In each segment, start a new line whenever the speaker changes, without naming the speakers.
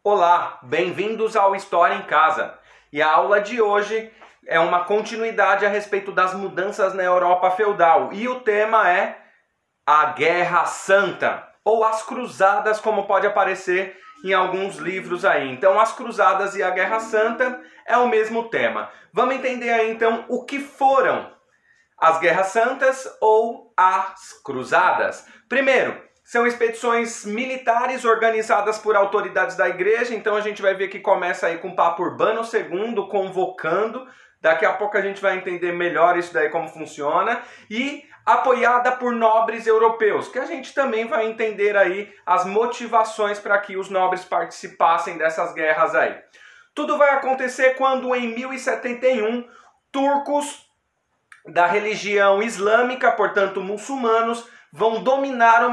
Olá, bem-vindos ao História em Casa. E a aula de hoje é uma continuidade a respeito das mudanças na Europa feudal. E o tema é a Guerra Santa, ou as Cruzadas, como pode aparecer em alguns livros aí. Então, as Cruzadas e a Guerra Santa é o mesmo tema. Vamos entender aí, então, o que foram as Guerras Santas ou as Cruzadas. Primeiro, são expedições militares organizadas por autoridades da igreja, então a gente vai ver que começa aí com o Papa Urbano II convocando, daqui a pouco a gente vai entender melhor isso daí como funciona, e apoiada por nobres europeus, que a gente também vai entender aí as motivações para que os nobres participassem dessas guerras aí. Tudo vai acontecer quando em 1071 turcos da religião islâmica, portanto muçulmanos, vão dominar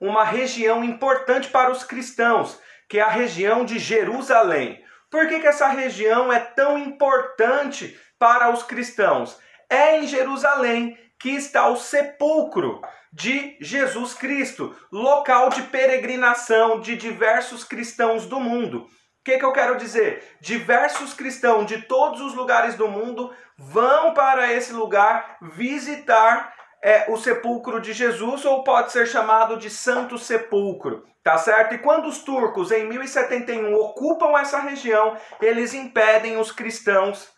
uma região importante para os cristãos, que é a região de Jerusalém. Por que essa região é tão importante para os cristãos? É em Jerusalém que está o sepulcro de Jesus Cristo, local de peregrinação de diversos cristãos do mundo. O que eu quero dizer? Diversos cristãos de todos os lugares do mundo vão para esse lugar visitar o sepulcro de Jesus, ou pode ser chamado de Santo Sepulcro, tá certo? E quando os turcos, em 1071, ocupam essa região, eles impedem os cristãos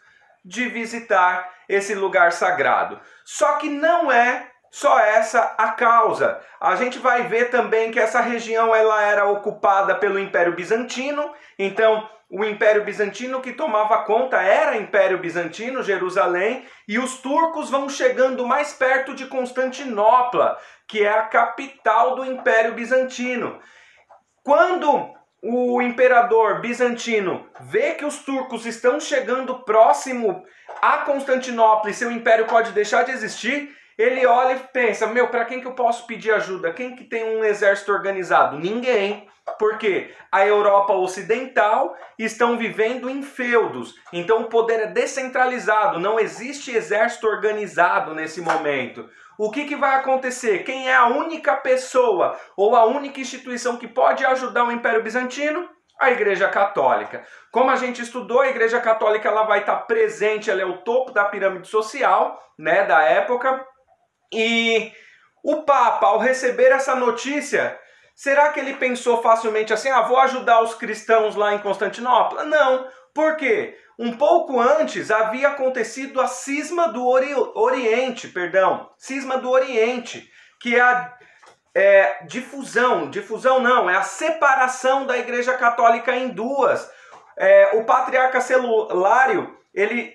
de visitar esse lugar sagrado. Só que não é só essa a causa. A gente vai ver também que essa região ela era ocupada pelo Império Bizantino, então o Império Bizantino que tomava conta era Império Bizantino, Jerusalém, e os turcos vão chegando mais perto de Constantinopla, que é a capital do Império Bizantino. Quando o imperador bizantino vê que os turcos estão chegando próximo a Constantinopla e seu império pode deixar de existir, ele olha e pensa, para quem que eu posso pedir ajuda? Quem que tem um exército organizado? Ninguém. Porque a Europa Ocidental estão vivendo em feudos. Então o poder é descentralizado, não existe exército organizado nesse momento. O que vai acontecer? Quem é a única pessoa ou a única instituição que pode ajudar o Império Bizantino? A Igreja Católica. Como a gente estudou, a Igreja Católica ela vai estar presente, ela é o topo da pirâmide social, né, da época. E o Papa, ao receber essa notícia, será que ele pensou facilmente assim, vou ajudar os cristãos lá em Constantinopla? Não. Por quê? Um pouco antes havia acontecido a Cisma do Oriente, Cisma do Oriente, que é a é a separação da Igreja Católica em duas. O patriarca Celário, ele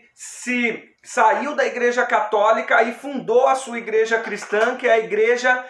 saiu da Igreja Católica e fundou a sua igreja cristã, que é a Igreja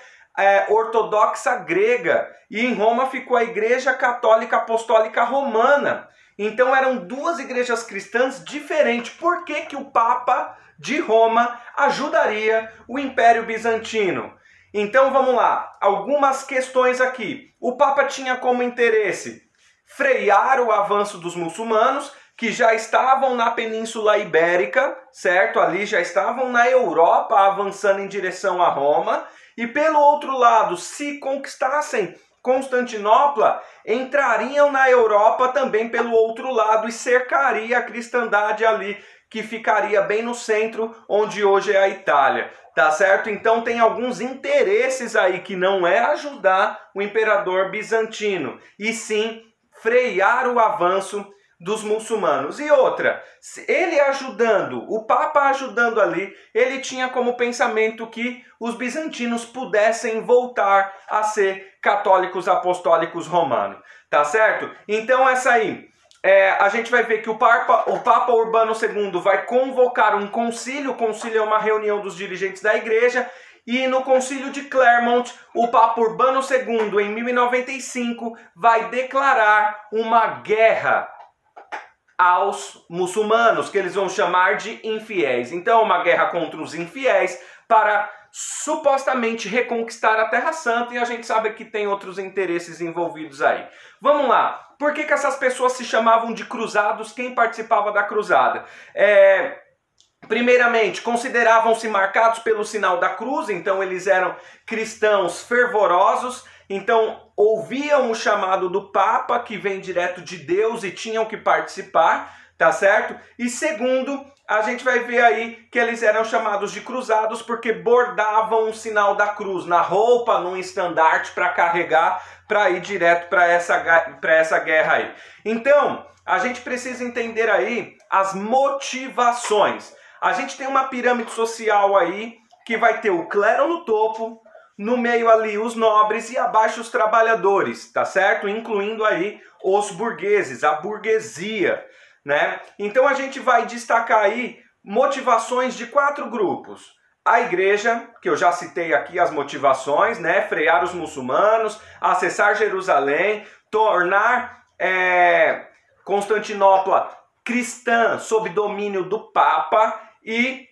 Ortodoxa Grega. E em Roma ficou a Igreja Católica Apostólica Romana. Então eram duas igrejas cristãs diferentes. Por que o Papa de Roma ajudaria o Império Bizantino? Então vamos lá, algumas questões aqui. O Papa tinha como interesse frear o avanço dos muçulmanos, que já estavam na Península Ibérica, certo? Ali já estavam na Europa avançando em direção a Roma. E pelo outro lado, se conquistassem Constantinopla, entrariam na Europa também pelo outro lado e cercaria a cristandade ali, que ficaria bem no centro, onde hoje é a Itália, tá certo? Então tem alguns interesses aí que não é ajudar o imperador bizantino, e sim frear o avanço dos muçulmanos. E outra, ele ajudando, o Papa ajudando ali, ele tinha como pensamento que os bizantinos pudessem voltar a ser católicos apostólicos romanos, tá certo? Então essa aí, a gente vai ver que o Papa Urbano II vai convocar um concílio. O concílio é uma reunião dos dirigentes da igreja, e no concílio de Clermont, o Papa Urbano II, em 1095, vai declarar uma guerra aos muçulmanos, que eles vão chamar de infiéis. Então, uma guerra contra os infiéis para supostamente reconquistar a Terra Santa, e a gente sabe que tem outros interesses envolvidos aí. Vamos lá. Por que essas pessoas se chamavam de cruzados? Quem participava da cruzada? primeiramente, consideravam-se marcados pelo sinal da cruz, então eles eram cristãos fervorosos, então ouviam o chamado do Papa, que vem direto de Deus, e tinham que participar, tá certo? E segundo, a gente vai ver aí que eles eram chamados de cruzados porque bordavam o sinal da cruz na roupa, num estandarte para carregar, para ir direto para essa guerra aí. Então, a gente precisa entender aí as motivações. A gente tem uma pirâmide social aí que vai ter o clero no topo, no meio ali os nobres e abaixo os trabalhadores, tá certo? Incluindo aí os burgueses, a burguesia, né? Então a gente vai destacar aí motivações de 4 grupos. A igreja, que eu já citei aqui as motivações, né? Frear os muçulmanos, acessar Jerusalém, tornar Constantinopla cristã sob domínio do Papa e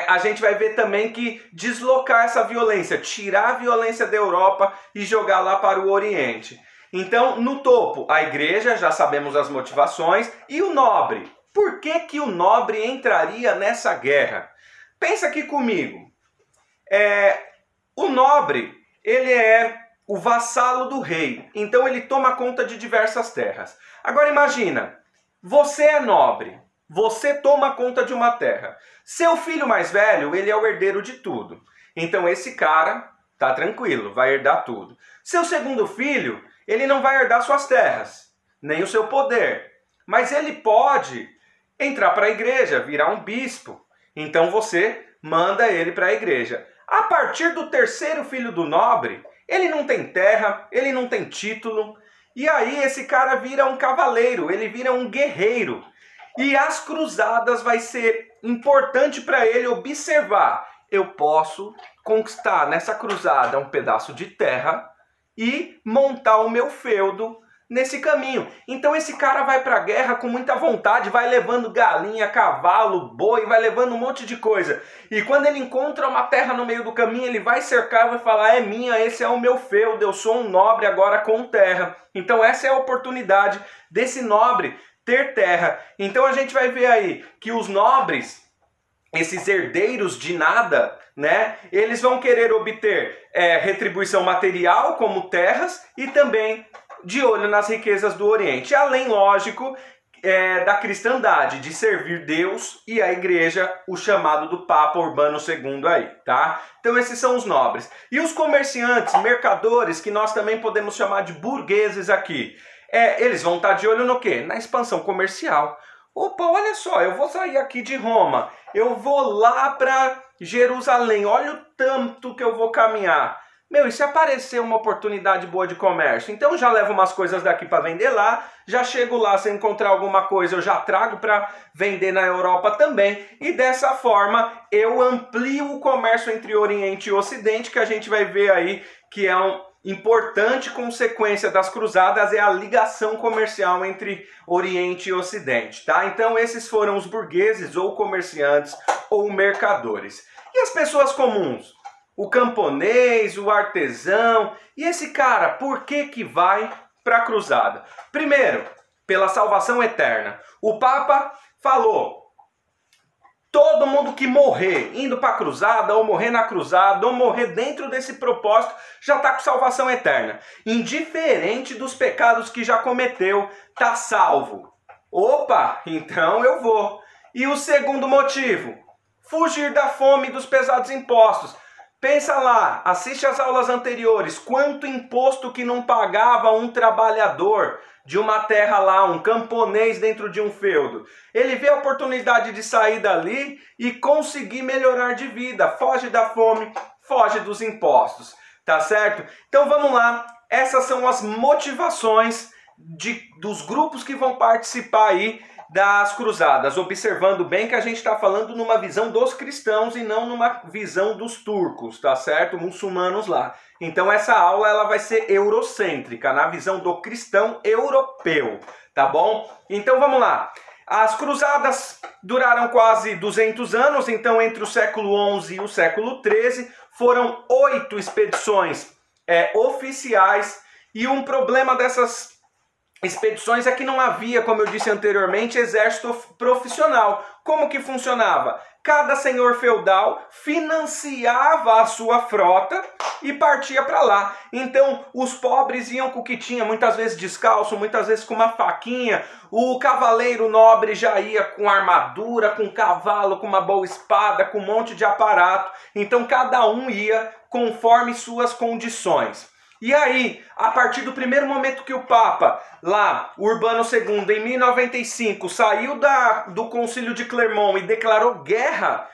a gente vai ver também que deslocar essa violência, tirar a violência da Europa e jogar lá para o Oriente. Então, no topo, a igreja, já sabemos as motivações, e o nobre. Por que que o nobre entraria nessa guerra? Pensa aqui comigo. O nobre, ele é o vassalo do rei, então ele toma conta de diversas terras. Agora imagina, você é nobre, você toma conta de uma terra. Seu filho mais velho, ele é o herdeiro de tudo. Então esse cara tá tranquilo, vai herdar tudo. Seu segundo filho, ele não vai herdar suas terras, nem o seu poder. Mas ele pode entrar para a igreja, virar um bispo. Então você manda ele para a igreja. A partir do terceiro filho do nobre, ele não tem terra, ele não tem título. E aí esse cara vira um cavaleiro, ele vira um guerreiro. E as cruzadas vai ser importante para ele observar. Eu posso conquistar nessa cruzada um pedaço de terra e montar o meu feudo nesse caminho. Então esse cara vai para a guerra com muita vontade, vai levando galinha, cavalo, boi, vai levando um monte de coisa. E quando ele encontra uma terra no meio do caminho, ele vai cercar e vai falar: é minha, esse é o meu feudo, eu sou um nobre agora com terra. Então essa é a oportunidade desse nobre ter terra. Então a gente vai ver aí que os nobres, esses herdeiros de nada, né, eles vão querer obter retribuição material como terras e também de olho nas riquezas do Oriente. Além, lógico, da cristandade, de servir Deus e a igreja, o chamado do Papa Urbano II aí, tá? Então esses são os nobres. E os comerciantes, mercadores, que nós também podemos chamar de burgueses aqui, eles vão estar de olho no quê? Na expansão comercial. Opa, olha só, eu vou sair aqui de Roma, eu vou lá para Jerusalém, olha o tanto que eu vou caminhar. Meu, e se aparecer uma oportunidade boa de comércio? Então eu já levo umas coisas daqui para vender lá, já chego lá, se eu encontrar alguma coisa eu já trago para vender na Europa também. E dessa forma eu amplio o comércio entre Oriente e Ocidente, que a gente vai ver aí que é uma importante consequência das cruzadas, é a ligação comercial entre Oriente e Ocidente, tá? Então esses foram os burgueses ou comerciantes ou mercadores. E as pessoas comuns? O camponês, o artesão, e esse cara, por que que vai para a cruzada? Primeiro, pela salvação eterna. O Papa falou: todo mundo que morrer indo para a cruzada, ou morrer na cruzada, ou morrer dentro desse propósito, já está com salvação eterna. Indiferente dos pecados que já cometeu, está salvo. Opa, então eu vou. E o segundo motivo? Fugir da fome e dos pesados impostos. Pensa lá, assiste as aulas anteriores, quanto imposto que não pagava um trabalhador de uma terra lá, um camponês dentro de um feudo. Ele vê a oportunidade de sair dali e conseguir melhorar de vida, foge da fome, foge dos impostos, tá certo? Então vamos lá, essas são as motivações dos grupos que vão participar aí das cruzadas, observando bem que a gente está falando numa visão dos cristãos e não numa visão dos turcos, tá certo? Muçulmanos lá. Então essa aula ela vai ser eurocêntrica, na visão do cristão europeu, tá bom? Então vamos lá. As cruzadas duraram quase 200 anos, então entre o século XI e o século XIII foram 8 expedições oficiais, e um problema dessas expedições é que não havia, como eu disse anteriormente, exército profissional. Como que funcionava? Cada senhor feudal financiava a sua frota e partia para lá. Então os pobres iam com o que tinha, muitas vezes descalço, muitas vezes com uma faquinha. O cavaleiro nobre já ia com armadura, com cavalo, com uma boa espada, com um monte de aparato. Então cada um ia conforme suas condições. E aí, a partir do primeiro momento que o Papa, lá, Urbano II, em 1095, saiu do Concílio de Clermont e declarou guerra,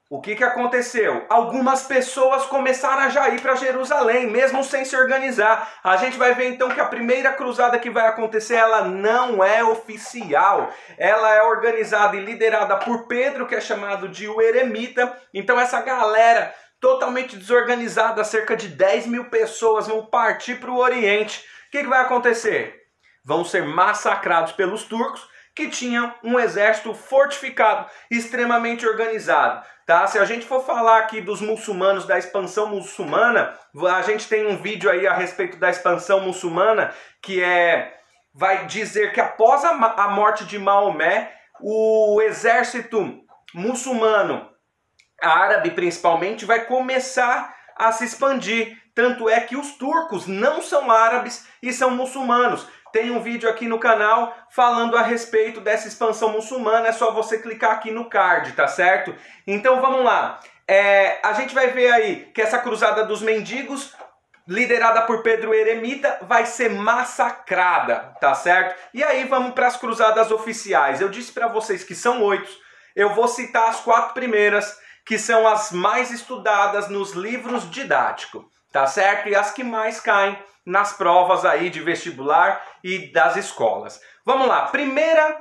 o que aconteceu? Algumas pessoas começaram a já ir para Jerusalém, mesmo sem se organizar. A gente vai ver então que a primeira cruzada que vai acontecer, ela não é oficial. Ela é organizada e liderada por Pedro, que é chamado de o Eremita. Então essa galera totalmente desorganizada, cerca de 10 mil pessoas vão partir para o Oriente. O que vai acontecer? Vão ser massacrados pelos turcos, que tinham um exército fortificado, extremamente organizado. Tá? Se a gente for falar aqui dos muçulmanos, da expansão muçulmana, a gente tem um vídeo aí a respeito da expansão muçulmana, que vai dizer que após a morte de Maomé, o exército muçulmano, árabe principalmente, vai começar a se expandir. Tanto é que os turcos não são árabes e são muçulmanos. Tem um vídeo aqui no canal falando a respeito dessa expansão muçulmana, é só você clicar aqui no card, tá certo? Então vamos lá. A gente vai ver aí que essa cruzada dos mendigos, liderada por Pedro Eremita, vai ser massacrada, tá certo? E aí vamos para as cruzadas oficiais. Eu disse para vocês que são 8, eu vou citar as 4 primeiras, que são as mais estudadas nos livros didáticos, tá certo? E as que mais caem nas provas aí de vestibular e das escolas. Vamos lá, primeira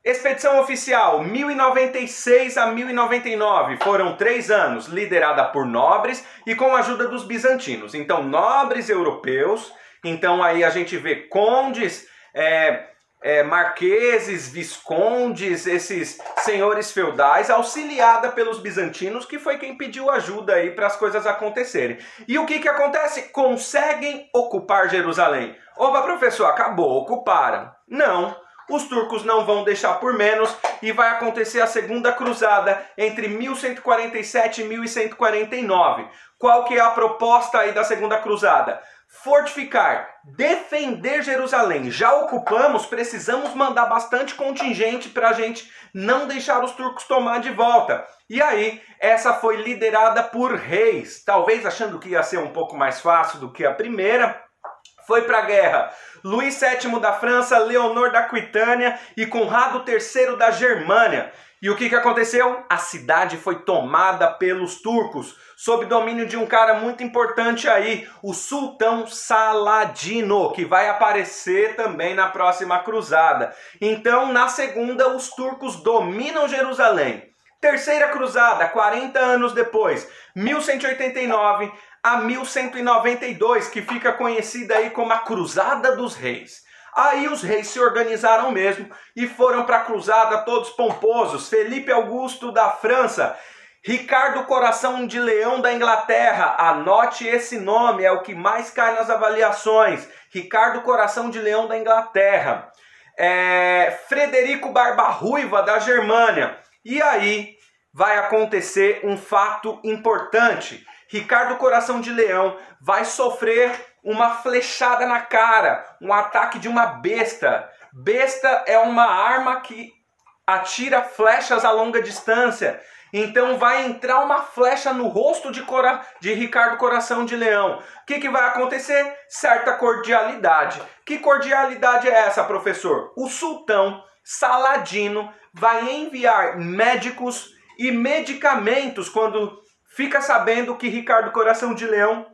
expedição oficial, 1096 a 1099, foram 3 anos, liderada por nobres e com a ajuda dos bizantinos. Então, nobres europeus, então aí a gente vê condes, marqueses, viscondes, esses senhores feudais, auxiliada pelos bizantinos, que foi quem pediu ajuda aí para as coisas acontecerem. E o que acontece? Conseguem ocupar Jerusalém. Opa, professor, acabou, ocuparam. Não, os turcos não vão deixar por menos e vai acontecer a segunda cruzada entre 1147 e 1149. Qual que é a proposta aí da segunda cruzada? Fortificar, defender Jerusalém. Já ocupamos, precisamos mandar bastante contingente para a gente não deixar os turcos tomar de volta. E aí, essa foi liderada por reis, talvez achando que ia ser um pouco mais fácil do que a primeira. Foi para a guerra Luís VII da França, Leonor da Aquitânia e Conrado III da Germânia. E o que aconteceu? A cidade foi tomada pelos turcos, sob domínio de um cara muito importante aí, o Sultão Saladino, que vai aparecer também na próxima cruzada. Então, na segunda, os turcos dominam Jerusalém. Terceira cruzada, 40 anos depois, 1189 a 1192, que fica conhecida aí como a Cruzada dos Reis. Aí os reis se organizaram mesmo e foram para a cruzada todos pomposos. Felipe Augusto da França, Ricardo Coração de Leão da Inglaterra, anote esse nome, é o que mais cai nas avaliações. Ricardo Coração de Leão da Inglaterra. Frederico Barba Ruiva da Germânia. E aí vai acontecer um fato importante. Ricardo Coração de Leão vai sofrer uma flechada na cara, um ataque de uma besta. Besta é uma arma que atira flechas a longa distância. Então vai entrar uma flecha no rosto de Ricardo Coração de Leão. O que vai acontecer? Certa cordialidade. Que cordialidade é essa, professor? O sultão Saladino vai enviar médicos e medicamentos quando fica sabendo que Ricardo Coração de Leão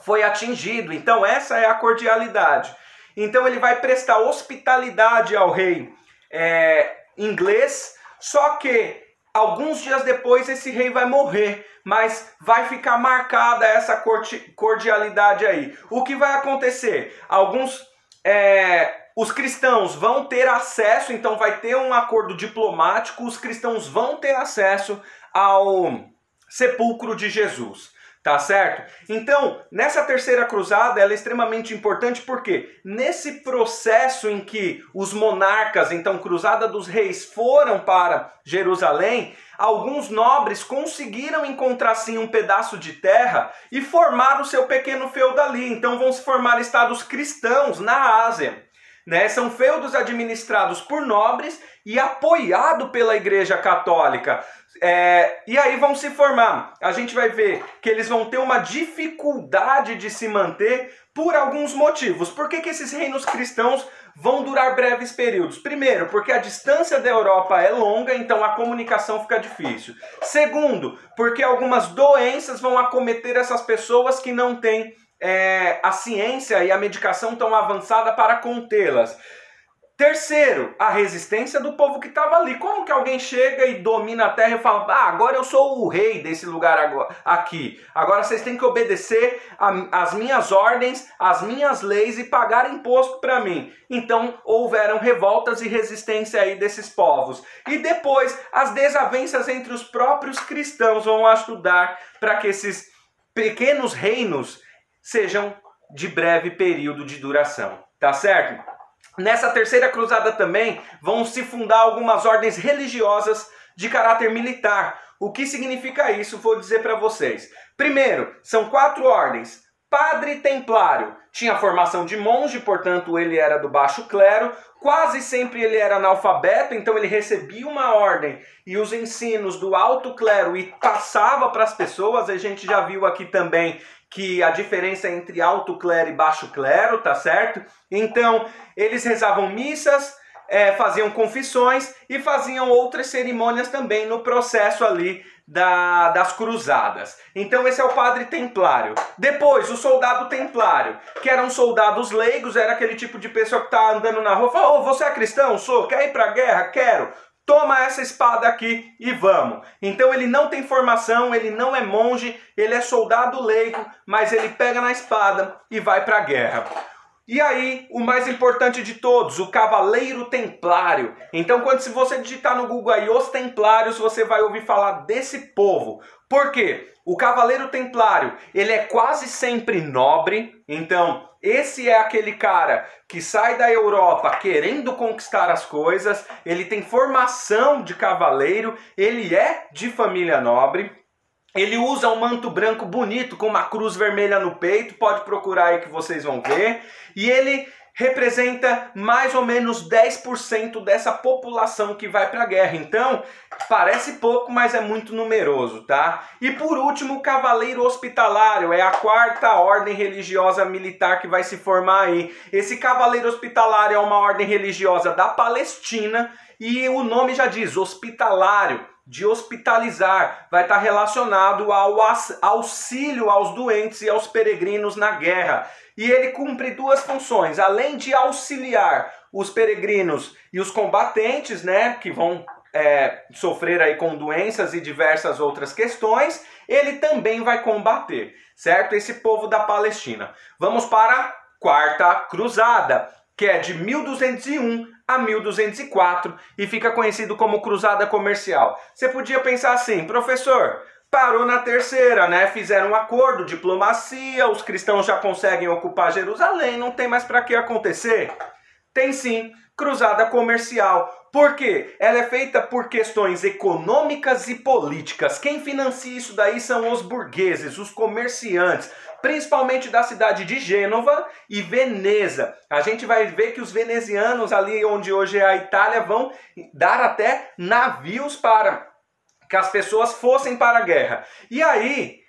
foi atingido. Então essa é a cordialidade. Então ele vai prestar hospitalidade ao rei inglês, só que alguns dias depois esse rei vai morrer, mas vai ficar marcada essa cordialidade aí. O que vai acontecer? Os cristãos vão ter acesso, então vai ter um acordo diplomático, os cristãos vão ter acesso ao sepulcro de Jesus. tá certo? Então, nessa terceira cruzada, ela é extremamente importante porque nesse processo em que os monarcas, então Cruzada dos Reis, foram para Jerusalém, alguns nobres conseguiram encontrar sim um pedaço de terra e formar o seu pequeno feudo ali. Então vão se formar estados cristãos na Ásia. Né? São feudos administrados por nobres e apoiado pela Igreja Católica. E aí vão se formar. A gente vai ver que eles vão ter uma dificuldade de se manter por alguns motivos. Por que esses reinos cristãos vão durar breves períodos? Primeiro, porque a distância da Europa é longa, então a comunicação fica difícil. Segundo, porque algumas doenças vão acometer essas pessoas que não têm a ciência e a medicação tão avançada para contê-las. Terceiro, a resistência do povo que estava ali. Como que alguém chega e domina a terra e fala: agora eu sou o rei desse lugar aqui. Agora vocês têm que obedecer às minhas ordens, às minhas leis e pagar imposto para mim. Então houveram revoltas e resistência aí desses povos. E depois as desavenças entre os próprios cristãos vão ajudar para que esses pequenos reinos sejam de breve período de duração. Tá certo? Nessa terceira cruzada também vão se fundar algumas ordens religiosas de caráter militar. O que significa isso? Vou dizer para vocês. Primeiro, são 4 ordens. Padre Templário tinha formação de monge, portanto ele era do baixo clero. Quase sempre ele era analfabeto, então ele recebia uma ordem e os ensinos do alto clero e passava para as pessoas. A gente já viu aqui também que a diferença entre alto clero e baixo clero, tá certo? Então, eles rezavam missas, faziam confissões e faziam outras cerimônias também no processo ali das cruzadas. Então esse é o padre templário. Depois, o soldado templário, que eram soldados leigos, era aquele tipo de pessoa que tá andando na rua e fala: você é cristão? Sou. Quer ir pra guerra? Quero. Toma essa espada aqui e vamos. Então ele não tem formação, ele não é monge, ele é soldado leigo, mas ele pega na espada e vai para a guerra. E aí, o mais importante de todos, o Cavaleiro Templário. Então, se você digitar no Google aí os Templários, você vai ouvir falar desse povo. Por quê? O Cavaleiro Templário, ele é quase sempre nobre. Então, esse é aquele cara que sai da Europa querendo conquistar as coisas. Ele tem formação de cavaleiro, ele é de família nobre. Ele usa um manto branco bonito com uma cruz vermelha no peito, pode procurar aí que vocês vão ver. E ele representa mais ou menos 10% dessa população que vai para a guerra. Então, parece pouco, mas é muito numeroso, tá? E por último, o Cavaleiro Hospitalário, é a 4ª ordem religiosa militar que vai se formar aí. Esse Cavaleiro Hospitalário é uma ordem religiosa da Palestina e o nome já diz, hospitalário, de hospitalizar, vai estar relacionado ao auxílio aos doentes e aos peregrinos na guerra. E ele cumpre 2 funções, além de auxiliar os peregrinos e os combatentes, né, que vão sofrer aí com doenças e diversas outras questões, ele também vai combater, certo? Esse povo da Palestina. Vamos para a 4ª cruzada, que é de 1201 a 1204 e fica conhecido como Cruzada Comercial. Você podia pensar assim: professor, parou na terceira, né? Fizeram um acordo, diplomacia, os cristãos já conseguem ocupar Jerusalém, não tem mais para que acontecer? Tem sim, Cruzada Comercial. Por quê? Ela é feita por questões econômicas e políticas. Quem financia isso daí são os burgueses, os comerciantes, principalmente da cidade de Gênova e Veneza. A gente vai ver que os venezianos, ali onde hoje é a Itália, vão dar até navios para que as pessoas fossem para a guerra. E aí,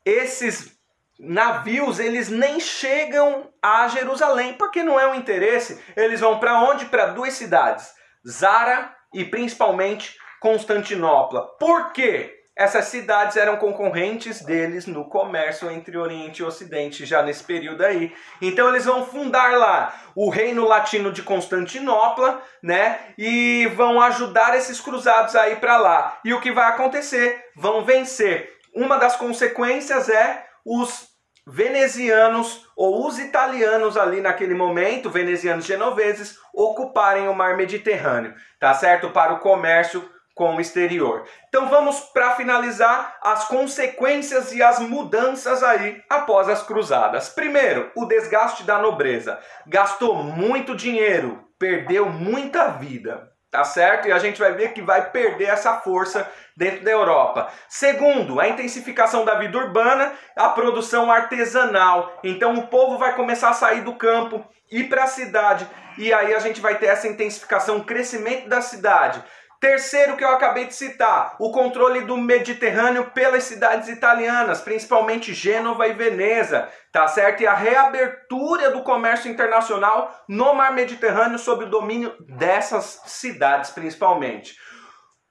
esses navios, eles nem chegam a Jerusalém, porque não é um interesse. Eles vão para onde? Para 2 cidades, Zara e principalmente Constantinopla. Por quê? Essas cidades eram concorrentes deles no comércio entre Oriente e Ocidente já nesse período aí. Então eles vão fundar lá o Reino Latino de Constantinopla, né? E vão ajudar esses cruzados aí para lá. E o que vai acontecer? Vão vencer. Uma das consequências é os venezianos ou os italianos ali naquele momento, venezianos genoveses, ocuparem o mar Mediterrâneo, tá certo? Para o comércio com o exterior. Então vamos para finalizar as consequências e as mudanças aí após as cruzadas. Primeiro, o desgaste da nobreza. Gastou muito dinheiro, perdeu muita vida. Tá certo? E a gente vai ver que vai perder essa força dentro da Europa. Segundo, a intensificação da vida urbana, a produção artesanal. Então o povo vai começar a sair do campo, ir para a cidade. E aí a gente vai ter essa intensificação, crescimento da cidade. Terceiro, que eu acabei de citar, o controle do Mediterrâneo pelas cidades italianas, principalmente Gênova e Veneza, tá certo? E a reabertura do comércio internacional no mar Mediterrâneo sob o domínio dessas cidades, principalmente.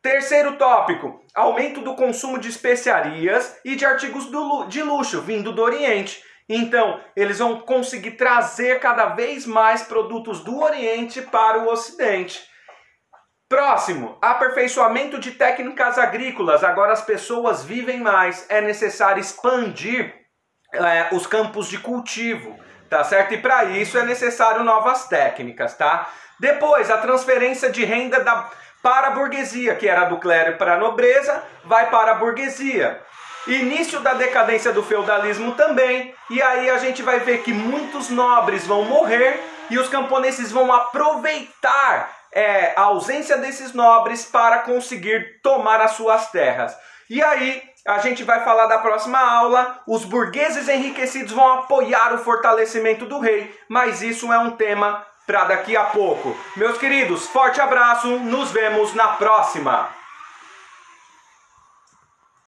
Terceiro tópico, aumento do consumo de especiarias e de artigos de luxo vindo do Oriente. Então, eles vão conseguir trazer cada vez mais produtos do Oriente para o Ocidente. Próximo, aperfeiçoamento de técnicas agrícolas. Agora as pessoas vivem mais, é necessário expandir os campos de cultivo, tá certo? E para isso é necessário novas técnicas, tá? Depois, a transferência de renda para a burguesia, que era do clero para a nobreza, vai para a burguesia. Início da decadência do feudalismo também, e aí a gente vai ver que muitos nobres vão morrer e os camponeses vão aproveitar a ausência desses nobres para conseguir tomar as suas terras. E aí, a gente vai falar da próxima aula, os burgueses enriquecidos vão apoiar o fortalecimento do rei, mas isso é um tema para daqui a pouco. Meus queridos, forte abraço, nos vemos na próxima!